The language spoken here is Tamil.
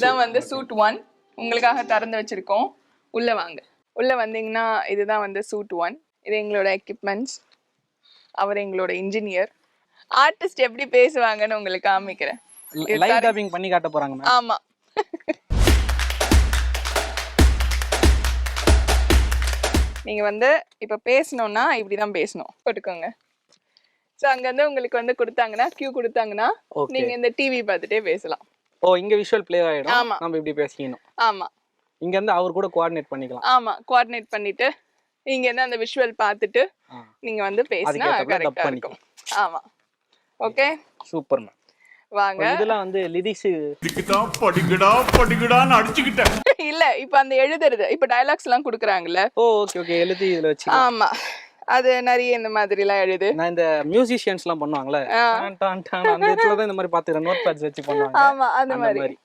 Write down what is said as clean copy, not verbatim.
இதான் வந்து சூட் 1 உங்களுக்காக திறந்து வச்சிருக்கோம். உள்ள வாங்க. உள்ள வந்தீங்கன்னா இதுதான் வந்து சூட் 1. இது எங்களோட எக்யூப்மெண்ட்ஸ். அவர் எங்களோட இன்ஜினியர். ஆர்டிஸ்ட் எப்படி பேசுவாங்கன்னு உங்களுக்கு காமிக்கிறேன். லைவ் டப்பிங் பண்ணி காட்ட போறாங்க மேம். ஆமா. நீங்க வந்து இப்ப பேசணும்னா இப்படிதான் பேசணும். போட்டுக்கோங்க. சோ அங்க வந்து உங்களுக்கு வந்து கொடுத்தாங்கன்னா கியூ கொடுத்தாங்கன்னா நீங்க இந்த டிவி பார்த்துட்டே பேசலாம். ஓ இங்க விஷுவல் ப்ளே ஆயிடும். நம்ம இப்படி பேசிக்கணும். ஆமா. இங்க இருந்து அவர் கூட கோஆர்டினேட் பண்ணிக்கலாம். ஆமா, கோஆர்டினேட் பண்ணிட்டு இங்க இருந்து அந்த விஷுவல் பார்த்துட்டு நீங்க வந்து பேசினா கரெக்ட்டா இருக்கும். ஆமா. Okay super ma'am. வாங்க. இதெல்லாம் வந்து லிரிக்ஸ் இதுதான் படிங்கடான்னு அடிச்சுக்கிட்டேன். இல்ல இப்ப அந்த எழுதுறது இப்ப டயலாக்ஸ் எல்லாம் குடுக்குறாங்கல்ல. ஓ ஓகே ஓகே எழுதி இதுல வச்சு. ஆமா. அது நிறைய இந்த மாதிரி எல்லாம் எழுது. நான் இந்த மியூசிஷியன்ஸ் எல்லாம் பண்ணுவாங்கல்ல அந்த இடத்துல தான் இந்த மாதிரி பாத்துக்கிறேன். நோட் பேட்ஸ் வச்சு பண்ணுவாங்க. ஆமா அந்த மாதிரி